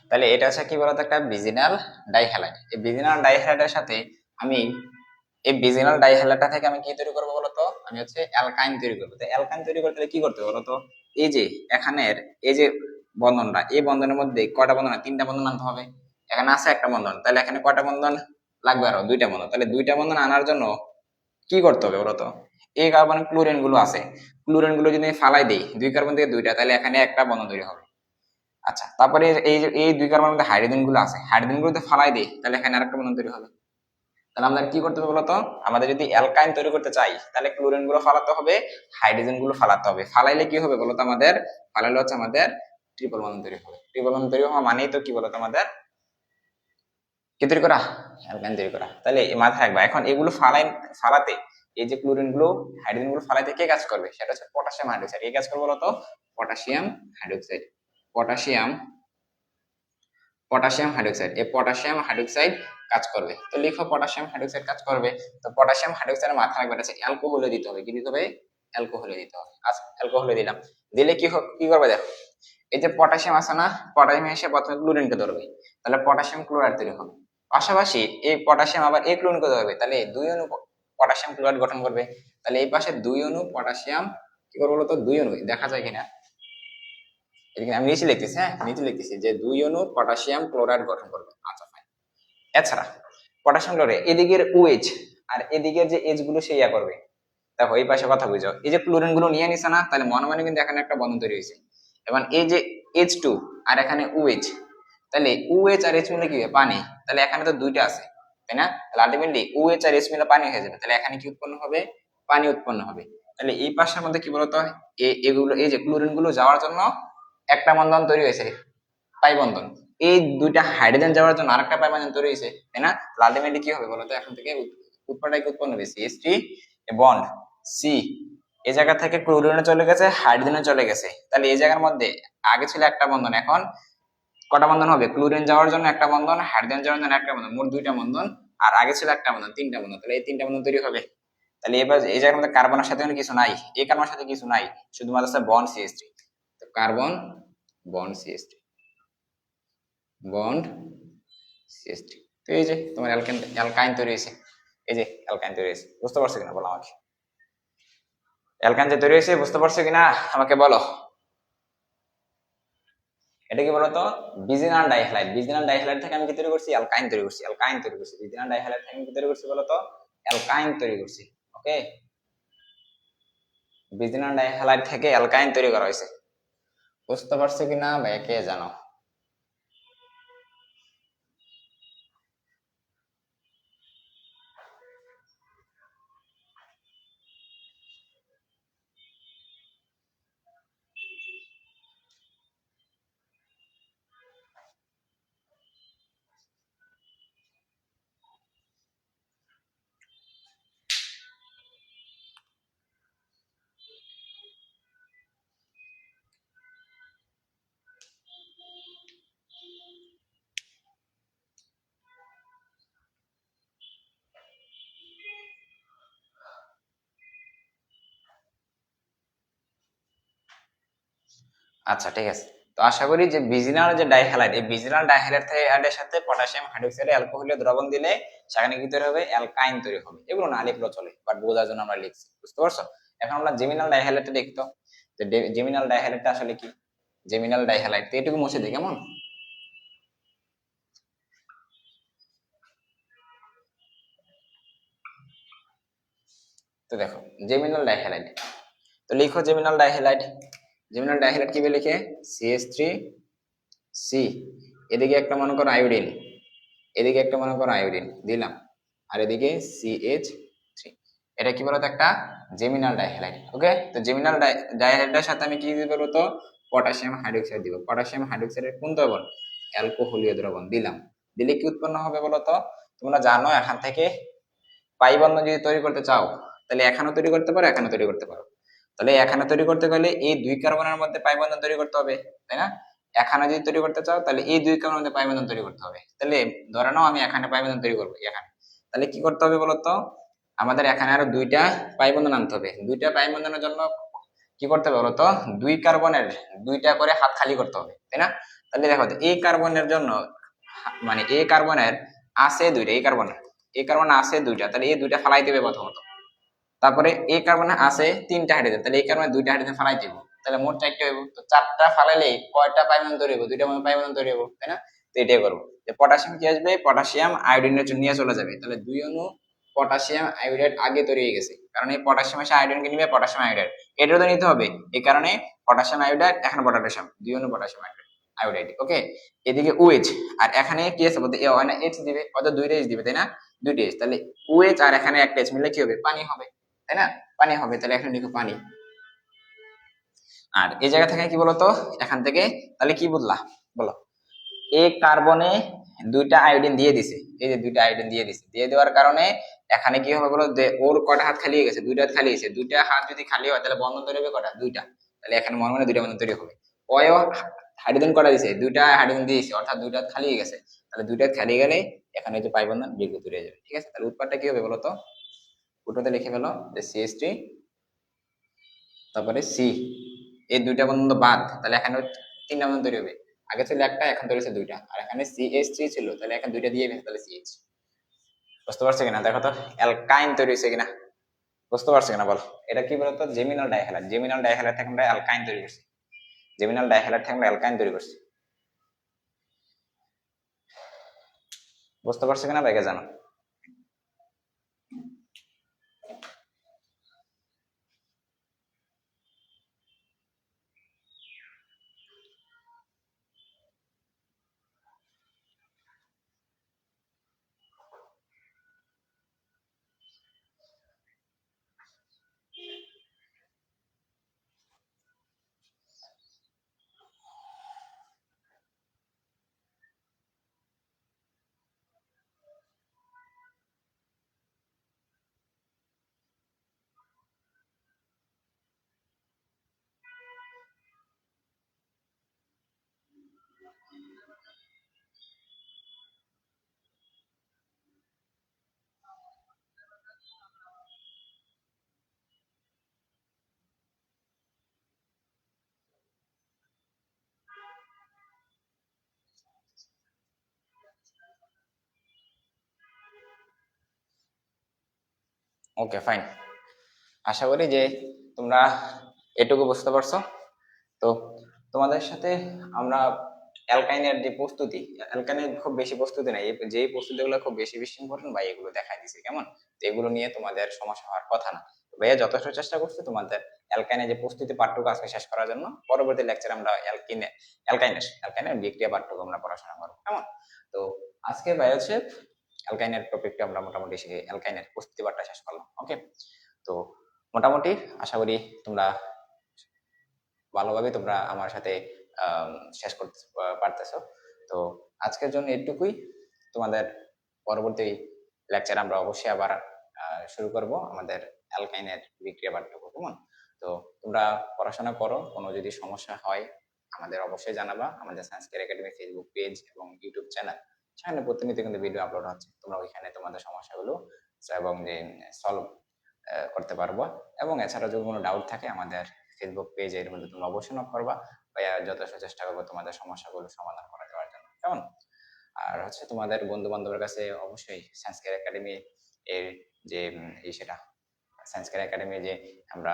S1: তাহলে এটা হচ্ছে কি বলতো, একটা বিজিনাল ডাইহ্যালাইড। এই বিজিনাল ডাইহ্যালাইডের সাথে আমি এই বিজিনাল ডাইহ্যালাইডটা থেকে আমি কি তৈরি করবো বলতো, আমি হচ্ছে অ্যালকাইন তৈরি করবো। তো অ্যালকাইন তৈরি করতে হলে কি করতে হবে বলতো, এই যে এখানের এই যে বন্ধনটা, এই বন্ধনের মধ্যে কয়টা বন্ধন, 3টা বন্ধন আনতে হবে। এখানে আছে একটা বন্ধন, তাহলে এখানে কয়টা বন্ধন লাগবে, আরো 2টা বন্ধন। তাহলে 2টা বন্ধন আনার জন্য কি করতে হবে বলতো, এই কার্বনের ক্লোরিন গুলো আছে, ক্লোরিন গুলো যদি ফালাই দিই, 2 কার্বন থেকে 2টা, তাহলে এখানে একটা বন্ধন তৈরি হবে। আচ্ছা, তারপরে এই যে এই 2 কার্বনের মধ্যে হাইড্রোজেন গুলো আছে, হাইড্রোজেন গুলো যদি ফালাই দিই, তাহলে এখানে আরেকটা বন্ধন তৈরি হবে। তাহলে আমাদের কি করতে হবে বলতো, আমাদের যদি অ্যালকাইন তৈরি করতে চাই, তাহলে ক্লোরিন গুলো ফালাতে হবে, হাইড্রোজেন গুলো ফালাতে হবে। ফালাইলে কি হবে বলতো, আমাদের ফালাইলে হচ্ছে আমাদের ট্রিপল বন্ধন তৈরি হবে। ট্রিপল বন্ধন তৈরি হওয়া মানেই তো কি বলতো, আমাদের কি তৈরি করা, অ্যালকাইন তৈরি করা। তাহলে মাথায় রাখবা, এখন এগুলো ফালাতে এই যে ক্লোরিন গুলো হাইড্রোজেন গুলো ফালাতে কে কাজ করবে, সেটা হচ্ছে পটাশিয়াম হাইড্রোক্সাইড। কে কাজ করবে বলতো, potassium hydroxide. Potassium, potassium hydroxide, এই পটাশিয়াম হাইড্রোক্সাইড কাজ করবে। তো লিখো পটাশিয়াম হাইড্রোক্সাইড কাজ করবে। তো পটাশিয়াম হাইড্রোক্সাইডের মাথা রাখবে আছে অ্যালকোহলে দিতে হবে। কি দিতে হবে, অ্যালকোহলে দিতে হবে। আচ্ছা, অ্যালকোহলে দিলাম, দিলে কি কি করবে দেখো, এই যে পটাশিয়াম আছে না, পটাশিয়াম এসে প্রথমে ক্লোরিনকে ধরবে, তাহলে পটাশিয়াম ক্লোরাইড তৈরি হবে। পাশাপাশি এই পটাশিয়াম আবার এই ক্লোরিনকে ধরবে, তাহলে দুই অণু পটাশিয়াম ক্লোরাইড গঠন করবে। তাহলে এই পাশে দুই অণু পটাশিয়াম কি করবো বলতো, দুই অণু দেখা যায় কিনা, এদিকে আমি নিচে লিখতেছি, হ্যাঁ নিচে লিখতেছি যে দুই অণু পটাশিয়াম ক্লোরাইড গঠন করবে। আচ্ছা ফাইন। এছাড়া পটাশিয়াম ক্লোরাইড এদিকের ওএইচ আর এদিকের যে এইচ গুলো সেইয়া করবে। দেখো এই পাশে কথা বুঝো, এই যে ক্লোরিন গুলো নিয়ে নিছে না, তাহলে মনে মনে কিন্তু এখানে একটা বন্ধন তৈরি হয়েছে। এবং এই যে H2 আর এখানে OH, তাহলে OH আর H মিলে কি হবে, পানি। তাহলে এখানে তো দুইটা আছে, তাই না? তাহলে আলটিমেটলি OH আর H মিলে পানি হয়ে যাবে, তাহলে এখানে কি উৎপন্ন হবে, পানি উৎপন্ন হবে। তাহলে এই পাশের মধ্যে কি বলতো, এগুলো এই যে ক্লোরিন গুলো যাওয়ার জন্য একটা বন্ধন তৈরি হয়েছে, পাই বন্ধন। এই দুইটা হাইড্রোজেন যাওয়ার জন্য আরেকটা পাই বন্ধন তৈরি হয়েছে, তাই না? আলটিমেটলি কি হবে বলতো, এখন থেকে উৎপন্ন হবে CH3 বন্ড সি, এই জায়গা থেকে ক্লোরিনে চলে গেছে, হাইড্রোজেনে চলে গেছে। তাহলে এই জায়গার মধ্যে আগে ছিল একটা বন্ধন, এখন কটা বন্ধন হবে, ক্লোরিন যাওয়ার জন্য একটা বন্ধন, হাইড্রোজেন যাওয়ার জন্য একটা বন্ধন, মোট দুইটা বন্ধন। আর আগে ছিল একটা বন্ধন, তিনটা বন্ধন। তাহলে এই তিনটা বন্ধন তৈরি হবে। তাহলে এবার এই জায়গার মধ্যে কার্বনের সাথে কিছু নাই, এই কার্বনের সাথে কিছু নাই, শুধুমাত্র আছে বন্ড CH3। তো carbon bond CH3, bond CH3। তো এই যে তোমার অ্যালকাইন তৈরি হয়েছে, এই যে অ্যালকাইন তৈরি হয়েছে। বুঝতে পারছো কিনা বলো আমাকে, অ্যালকাইন যে তৈরি হয়েছে বুঝতে পারছো কিনা আমাকে বলো। এটা কি বলতো, বিজিনাল ডাইহ্যালাইড। বিজিনাল ডাইহ্যালাইড থেকে আমি কি তৈরি করছি, অ্যালকাইন তৈরি করছি, অ্যালকাইন তৈরি করছি। বিজিনাল ডাইহ্যালাইড থেকে আমি কি তৈরি করছি বলতো, অ্যালকাইন তৈরি করছি। ওকে, বিজিনাল ডাইহ্যালাইড থেকে অ্যালকাইন তৈরি করা হয়েছে। বুঝতে পারছো কিনা ভাই কে জানো। আচ্ছা ঠিক আছে, তো আশা করি যে বিজিনাল যে ডাইহ্যালাইড, এই বিজিনাল ডাইহ্যালাইডের সাথে পটাশিয়াম হাইড্রোক্সাইড অ্যালকোহলীয় দ্রবণ দিলে সেখানে কি তৈরি হবে, অ্যালকাইন তৈরি হবে। এগুলো না লিখলেও চলে, বাট বোঝার জন্য আমরা লিখছি। বুঝতে পারছো? এখন আমরা জেমিনাল ডাইহ্যালাইডটা দেখতো, যে জেমিনাল ডাইহ্যালাইডটা আসলে কি। জেমিনাল ডাইহ্যালাইড তো এটুকু মুছে দিই কেমন। তো দেখো জেমিনাল ডাইহ্যালাইড, তো লিখো জেমিনাল ডাইহ্যালাইড। জেমিনাল ডাইহ্যালাইড কি লিখে, CH3C, এদিকে একটা মনে করো আয়োডিন, এদিকে একটা মনে করো আয়োডিন দিলাম, আর এদিকে CH3। এটা কি বলতো, একটা জেমিনাল ডাইহ্যালাইড। ওকে, তো জেমিনাল ডাইহ্যালাইডের সাথে আমি কি দিব বলতো, পটাশিয়াম হাইড্রোক্সাইড দিব। পটাশিয়াম হাইড্রোক্সাইডের কোন দ্রবণ, অ্যালকোহলীয় দ্রবণ দিলাম। দিলে কি উৎপন্ন হবে বলতো, তোমরা জানো এখান থেকে পাই বন্ধন যদি তৈরি করতে চাও, তাহলে এখানেও তৈরি করতে পারো, এখানেও তৈরি করতে পারো। তাহলে এখানে তৈরি করতে গেলে এই দুই কার্বনের মধ্যে পাই বন্ধন তৈরি করতে হবে, তাই না? এখানে যদি তৈরি করতে চাও, তাহলে এই দুই কার্বনের মধ্যে পাই বন্ধন তৈরি করতে হবে। তাহলে ধরে নাও আমি এখানে পাই বন্ধন তৈরি করবো এখানে, তাহলে কি করতে হবে বলতো, আমাদের এখানে আরো দুইটা পাই বন্ধন আনতে হবে। দুইটা পাই বন্ধনের জন্য কি করতে হবে বলতো, দুই কার্বনের দুইটা করে হাত খালি করতে হবে, তাই না? তাহলে দেখো এই কার্বনের জন্য, মানে এই কার্বনের আছে দুইটা, এই কার্বন আছে দুইটা, তাহলে এই দুইটা ফালাই দিবে প্রথমত। তারপরে এই কার্বনে আছে তিনটা হাইড্রোজেন, তাহলে এই কার্বনে দুইটা হাইড্রোজেন ফালাই দিব, তাহলে মোট চারটা হইব। তো চারটা ফালাইলে কয়টা পাই বন্ধন তৈরি হইব, দুইটা পাই বন্ধন তৈরি হইব, তাই না? তো এটাই করবো, যে পটাশিয়াম কি আসবে, পটাশিয়াম আয়োডিনের নিয়ে চলে যাবে। তাহলে দুই অণু পটাশিয়াম আয়োডাইড আগে তৈরি হয়ে গেছে, কারণ এই পটাশিয়াম এসে আয়োডিনকে নিবে, পটাশিয়াম আয়োডাইড এটাও তো নিতে হবে। এই কারণে পটাশিয়াম আয়োডাইড, এখন পটাশিয়াম, দুই অণু পটাশিয়াম আয়োডাইড। ওকে, এদিকে OH, আর এখানে কি আছে বলতে, H দিবে, অর্থাৎ দুইটা H দিবে, তাই না? দুইটা H, তাহলে OH আর এখানে একটা H মিলে কি হবে, পানি হবে, তাই না? পানি হবে, তাহলে এখানে লিখো পানি। আর এই জায়গা থেকে কি বলতো, এখান থেকে তাহলে কি বুঝলা বলো, এই কার্বনে দুইটা আয়োডিন দিয়ে দিছে, এই যে দুইটা আয়োডিন দিয়ে দিছে, দিয়ে দেওয়ার কারণে এখানে কি হবে বলো, যে ওর কয়টা হাত খালি হয়ে গেছে, দুইটা হাত খালি হয়েছে। দুইটা হাত যদি খালি হয় তাহলে বন্ধন তৈরি হবে কয়টা, দুইটা। তাহলে এখানে মনে মনে দুইটা বন্ধন তৈরি হবে। ওয়ও হাইড্রোজেন কয়টা দিছে, দুইটা হাইড্রোজেন দিয়েছে, অর্থাৎ দুইটা হাত খালি হয়ে গেছে। তাহলে দুইটা হাত খালি গেলে এখানে যে পাই বন্ধন বিয়োগ তৈরি হয়ে যাবে। ঠিক আছে, তাহলে উৎপাদটা কি হবে বলতো, উৎপাদে লিখে ফেলো যে CH3 তারপরে C, এই দুইটা বন্ধন বাদ, তাহলে এখানে তিন নাম্বার তৈরি হবে। আগে ছিল একটা, এখন তৈরি হচ্ছে দুইটা, আর এখানে CH3 ছিল, তাহলে এখন দুইটা দিয়ে ফেলতে, তাহলে CH। বুঝতে পারছো কিনা দেখো তো, অ্যালকাইন তৈরি হয়েছে কিনা, বুঝতে পারছো কিনা বলো। এটা কি বলতো, জেমিনাল ডাইহ্যালাইড, জেমিনাল ডাইহ্যালাইড থেকে আমরা অ্যালকাইন তৈরি করছি, জেমিনাল ডাইহ্যালাইড থেকে আমরা অ্যালকাইন তৈরি করছি। বুঝতে পারছো কিনা ব্যাগে জানো। ওকে ফাইন, আশা করি যে তোমরা এটুকু বুঝতে পারছো। তো তোমাদের সাথে আমরা অ্যালকাইনের যে প্রস্তুতি, অ্যালকাইনের খুব বেশি প্রস্তুতি নাই, যেই প্রস্তুতিগুলো খুব বেশি বেশি ইম্পর্টেন্ট ভাই এগুলো দেখাই দিছি কেমন। তো এগুলো নিয়ে তোমাদের সমস্যা হওয়ার কথা না। ভাইয়া যথেষ্ট চেষ্টা করছি তোমাদের অ্যালকাইনের যে প্রস্তুতি পাঠটুকু আজকে শেষ করার জন্য। পরবর্তী লেকচারে আমরা অ্যালকাইনের বিক্রিয়া পাঠটুকু আমরা পড়াশোনা করবো কেমন। তো আজকে ভাই হচ্ছে অ্যালকাইনের টপিকটা আমরা মোটামুটি অ্যালকাইনের প্রস্তুতি পাঠটা শেষ করলাম। ওকে, তো মোটামুটি আশা করি তোমরা ভালোভাবে তোমরা আমার সাথে আম, শেষ করতে পারতেছো। তো আজকের জন্য এটুকুই। তোমাদের পরবর্তী লেকচার আমরা অবশ্যই আবার শুরু করব আমাদের অ্যালকাইনের বিক্রিয়া পাঠ্যক্রম কেমন। তো তোমরা পড়াশোনা করো, কোনো যদি সমস্যা হয় আমাদের অবশ্যই জানাবা। আমাদের science care academy Facebook page এবং ইউটিউব চ্যানেল, সেখানে প্রতিনিয়ত কিন্তু ভিডিও আপলোড হচ্ছে, তোমরা ওইখানে তোমাদের সমস্যাগুলো এবং যে সলভ করতে পারবো। এবং এছাড়া যদি কোনো ডাউট থাকে আমাদের ফেসবুক পেজের মধ্যে তোমরা অবশ্যই নক করবা, ভাইয়া যথেষ্ট চেষ্টা করবো তোমাদের সমস্যাগুলো সমাধান করে দেওয়ার জন্য কেমন। আর হচ্ছে তোমাদের বন্ধু বান্ধবের কাছে অবশ্যই সায়েন্স কেয়ার একাডেমি এর যে সেটা সায়েন্স কেয়ার একাডেমি যে আমরা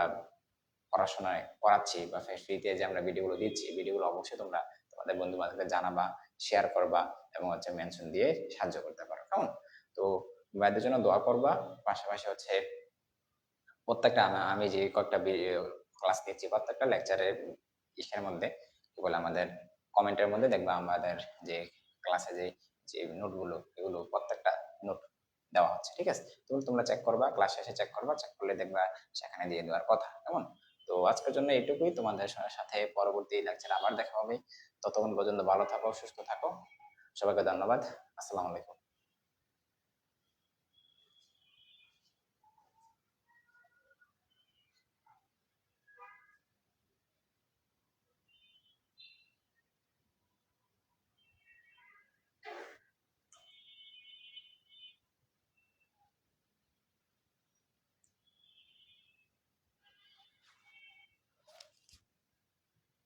S1: পড়াশোনায় করাচ্ছি বা ফ্রিতে যে আমরা ভিডিওগুলো দিচ্ছি, ভিডিওগুলো অবশ্যই তোমরা তোমাদের বন্ধু বান্ধবদের জানাবা, শেয়ার করবা এবং হচ্ছে মেনশন দিয়ে সাহায্য করতে পারো কেমন। তো ভাইদের জন্য দোয়া করবা, পাশাপাশি হচ্ছে প্রত্যেকটা আমি যে কয়েকটা ক্লাস নিচ্ছি প্রত্যেকটা লেকচারের ইসের মধ্যে কি বলে আমাদের কমেন্টের মধ্যে দেখবা আমাদের যে ক্লাসে যে যে নোটগুলো এগুলো প্রত্যেকটা নোট দেওয়া হচ্ছে, ঠিক আছে। তোমরা চেক করবা, ক্লাস শেষে চেক করবা, চেক করলে দেখবা সেখানে দিয়ে দেওয়ার কথা কেমন। তো আজকের জন্য এইটুকুই, তোমাদের সাথে পরবর্তী লেকচারে আবার দেখা হবে। ততক্ষণ পর্যন্ত ভালো থাকো, সুস্থ থাকো, সবাইকে ধন্যবাদ। আসসালামু আলাইকুম।